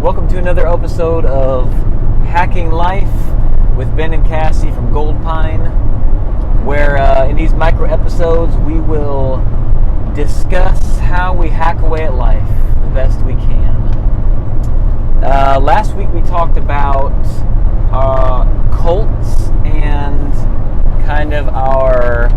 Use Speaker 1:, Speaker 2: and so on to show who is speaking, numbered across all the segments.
Speaker 1: Welcome to another episode of Hacking Life with Ben and Cassie from Gold Pine, where in these micro episodes we will discuss how we hack away at life the best we can. Last week we talked about cults and kind of our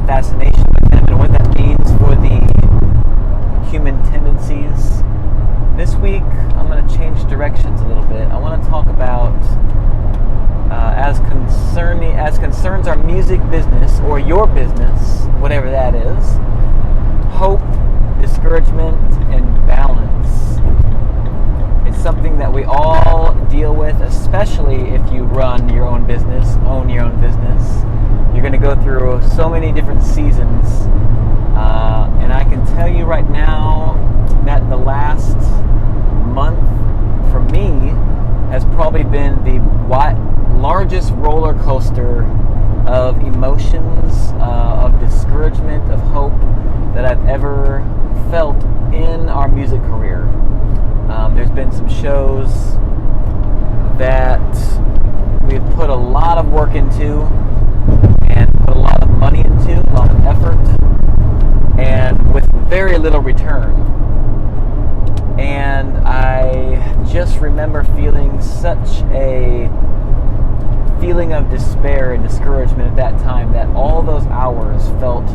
Speaker 1: fascination with them and what that means for the human tendencies. This week I'm going to change directions a little bit. I want to talk about as concerns our music business or your business, whatever that is, hope, discouragement, and balance. It's something that we all deal with, especially if you run your own business, own your own business. You're going to go through so many different seasons, and I can tell you right now that the last month for me has probably been the largest roller coaster of emotions, of discouragement, of hope that I've ever felt in our music career. There's been some shows that we've put a lot of work into and put a lot of money into, a lot of effort, and with very little return. And I just remember feeling such a feeling of despair and discouragement at that time, that all those hours felt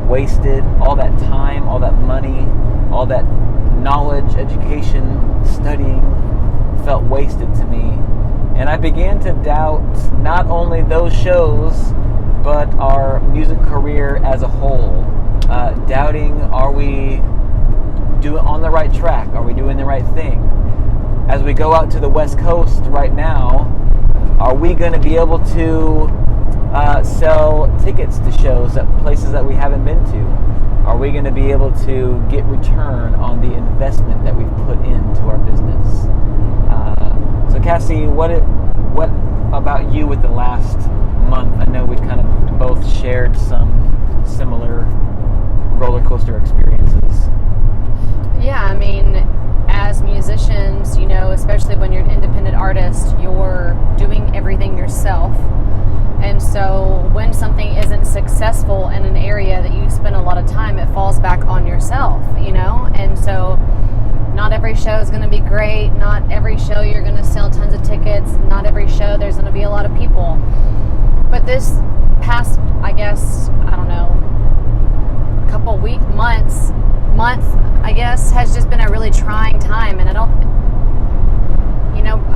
Speaker 1: wasted, all that time, all that money, all that knowledge, education, studying felt wasted to me. And I began to doubt not only those shows, but our music career as a whole. Doubting, are we on the right track? Are we doing the right thing? As we go out to the West Coast right now, are we going to be able to sell tickets to shows at places that we haven't been to? Are we going to be able to get return on the investment that we've put into our business? So Cassie, what about you with the last month? I know we kind of both shared some similar roller coaster experiences.
Speaker 2: Yeah, I mean, as musicians, you know, especially when you're an independent artist, you're doing everything yourself. And so when something isn't successful in an area that you spend a lot of time, it falls back on yourself, you know? And so not every show is going to be great. Not every show you're going to sell tons of tickets. Not every show there's going to be a lot of people. But this past, I guess, I don't know, couple month, I guess, has just been a really trying time. And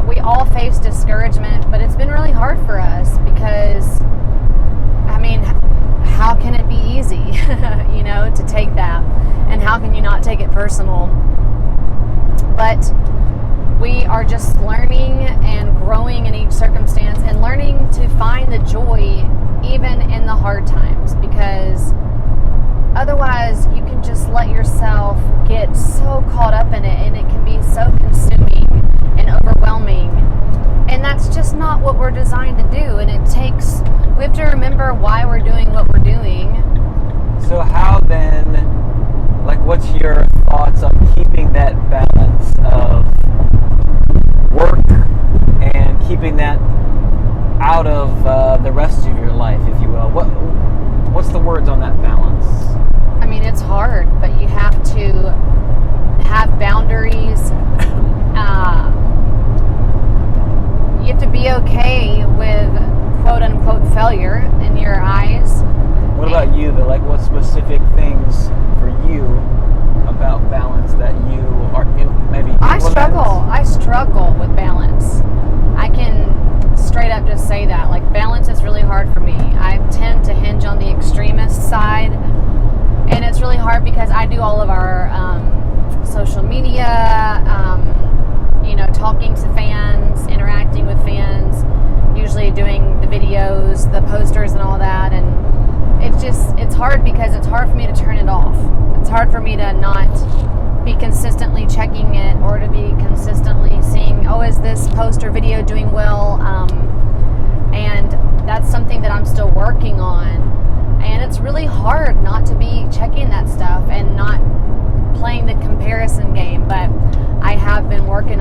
Speaker 2: we all face discouragement, but it's been really hard for us because, I mean, how can it be easy, to take that? And how can you not take it personal? But we are just learning and growing in each circumstance and learning to find the joy even in the hard times, because otherwise you can just let yourself get so caught up in it, and it can be so consuming and overwhelming. And that's just not what we're designed to do. And we have to remember why we're doing what we're doing.
Speaker 1: So how then, what's your thoughts on keeping that balance of work and keeping that out of the rest of your life, if you will? What's the words on that balance?
Speaker 2: I mean, it's hard, but you have to have boundaries. You have to be okay with quote-unquote failure in your eyes.
Speaker 1: What about you, though? What specific things for you about balance that you are maybe implement?
Speaker 2: I struggle with balance. I can straight up just say that. Balance is really hard for me. I tend to hinge on the extremist side. And it's really hard because I do all of our social media, talking to fans, interacting with fans, usually doing the videos, the posters and all that. And it's hard because it's hard for me to turn it off. It's hard for me to not be consistently checking it, or to be consistently seeing, is this post or video doing well? And that's something that I'm still working on. And it's really hard not to be checking that stuff and not playing the comparison game, but I have been working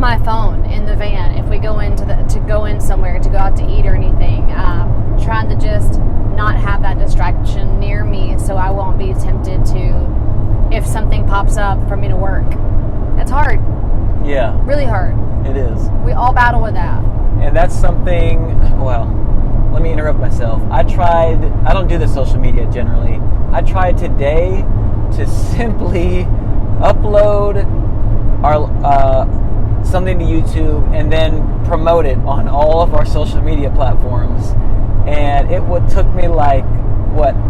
Speaker 2: my phone in the van if we go to go in somewhere, to go out to eat or anything. Trying to just not have that distraction near me so I won't be tempted to, if something pops up, for me to work. It's hard.
Speaker 1: Yeah.
Speaker 2: Really hard.
Speaker 1: It is.
Speaker 2: We all battle with that.
Speaker 1: And that's something, well, let me interrupt myself. I don't do the social media generally. I tried today to simply upload our something to YouTube and then promote it on all of our social media platforms. And it took me like,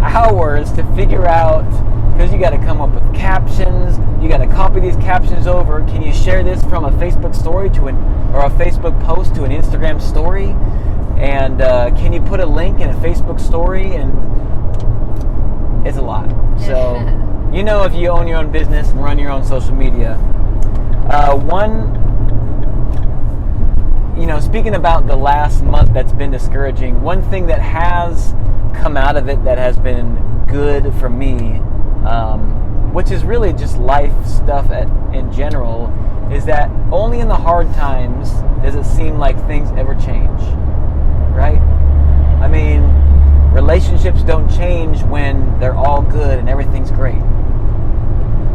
Speaker 1: hours to figure out, because you got to come up with captions, you got to copy these captions over. Can you share this from a Facebook story or a Facebook post to an Instagram story? And can you put a link in a Facebook story? And it's a lot. So, if you own your own business and run your own social media. Speaking about the last month that's been discouraging, one thing that has come out of it that has been good for me, which is really just life stuff in general, is that only in the hard times does it seem like things ever change, right? I mean, relationships don't change when they're all good and everything's great.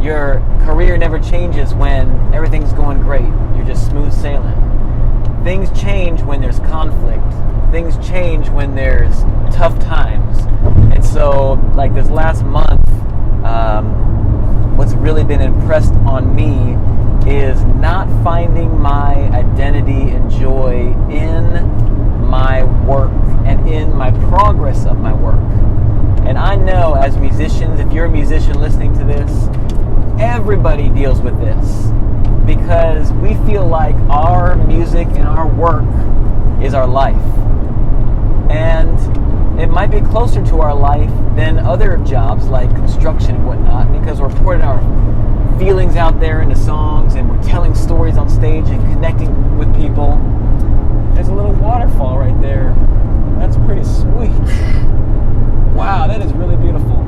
Speaker 1: Your career never changes when everything's going great. You're just smooth sailing. Things change when there's conflict. Things change when there's tough times. And so, like this last month, what's really been impressed on me is not finding my identity and joy in my work and in my progress of my work. And I know as musicians, if you're a musician listening to this, everybody deals with this, because we feel like our music and our work is our life. And it might be closer to our life than other jobs like construction and whatnot, because we're putting our feelings out there into songs and we're telling stories on stage and connecting with people. There's a little waterfall right there. That's pretty sweet. Wow, that is really beautiful.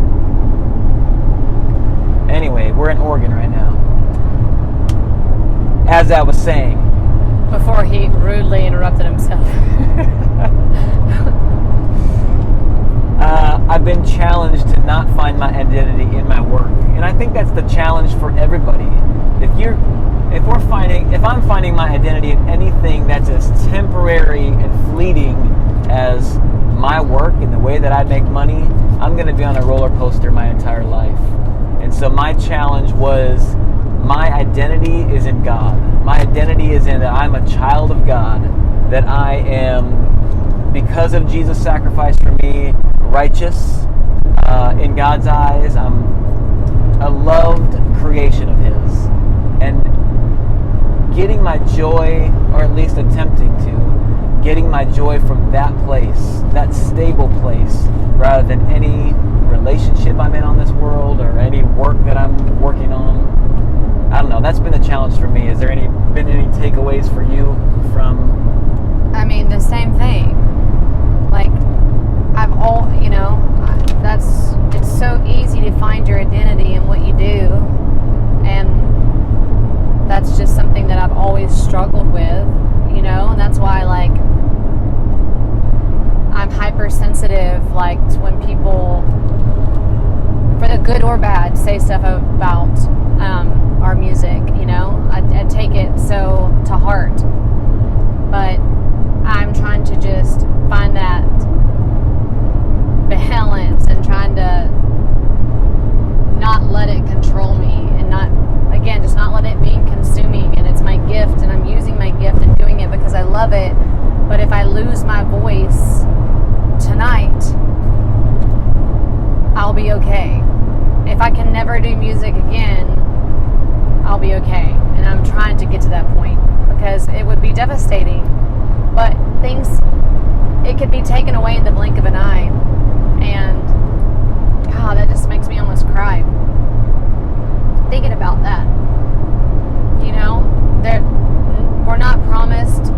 Speaker 1: Anyway, we're in Oregon right now. As I was saying,
Speaker 2: before he rudely interrupted himself.
Speaker 1: I've been challenged to not find my identity in my work, and I think that's the challenge for everybody. If I'm finding my identity in anything that's as temporary and fleeting as my work and the way that I make money, I'm going to be on a roller coaster my entire life. And so my challenge was, my identity is in God. My identity is in that I'm a child of God, that I am, because of Jesus' sacrifice for me, righteous in God's eyes. I'm a loved creation of His. And getting my joy, or at least attempting to, getting my joy from that place, that stable place, rather than any relationship I'm in on this world or any work that I'm working on. I don't know. That's been a challenge for me. Has there been any takeaways for you from?
Speaker 2: I mean, the same thing. Like, it's so easy to find your identity in what you do, and that's just something that I've always struggled with, and that's why, like, I'm hypersensitive, like, when people, for the good or bad, say stuff about our music, I take it so to heart. But I'm trying to just find that balance and trying to not let it control me, and just not let it be consuming. And it's my gift, and I'm using my gift and doing it because I love it. But if I lose my voice tonight, I'll be okay. If I can never do music again, I'll be okay. And I'm trying to get to that point, because it would be devastating. But it could be taken away in the blink of an eye. And God, that just makes me almost cry thinking about that. We're not promised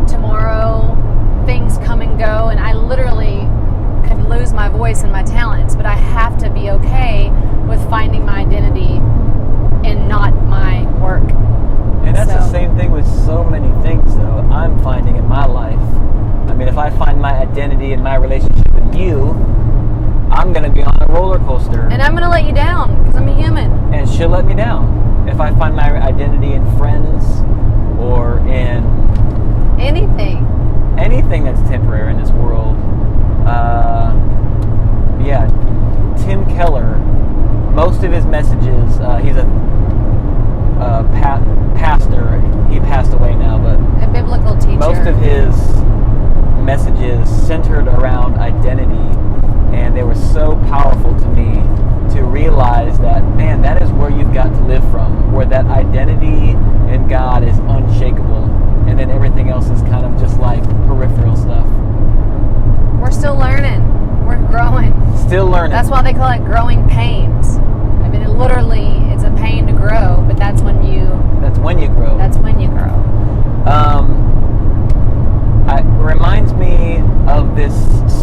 Speaker 2: tomorrow. Things come and go, and I literally could lose my voice and my talents, but I have to be okay with finding my identity in not my work.
Speaker 1: And that's the same thing with so find my identity in friends or in anything that's temporary in this world. Tim Keller, most of his messages, he's a pastor. He passed away now, but
Speaker 2: a biblical teacher.
Speaker 1: Most of his messages centered around identity, and they were so powerful to me to realize that, man, that is where you've got to live from, where that identity in God is unshakable, and then everything else is kind of just like peripheral stuff.
Speaker 2: We're still learning. We're growing.
Speaker 1: Still learning.
Speaker 2: That's why they call it growing pains. I mean, it's a pain to grow, but that's when you grow.
Speaker 1: It reminds me of this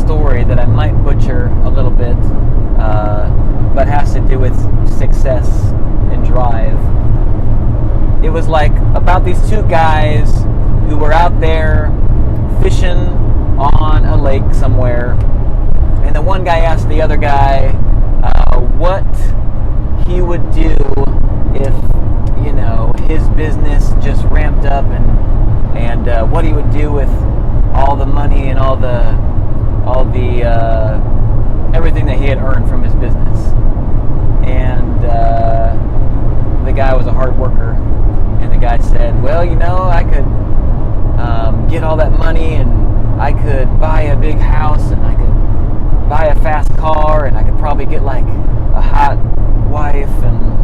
Speaker 1: story that I might butcher a little bit, but has to do with success and drive. It was like about these two guys who were out there fishing on a lake somewhere, and the one guy asked the other guy what he would do if, his business just ramped up, and what he would do with all the money and all the everything that he had earned from his business. And the guy was a hard worker, and the guy said, well, I could get all that money, and I could buy a big house, and I could buy a fast car, and I could probably get like a hot wife and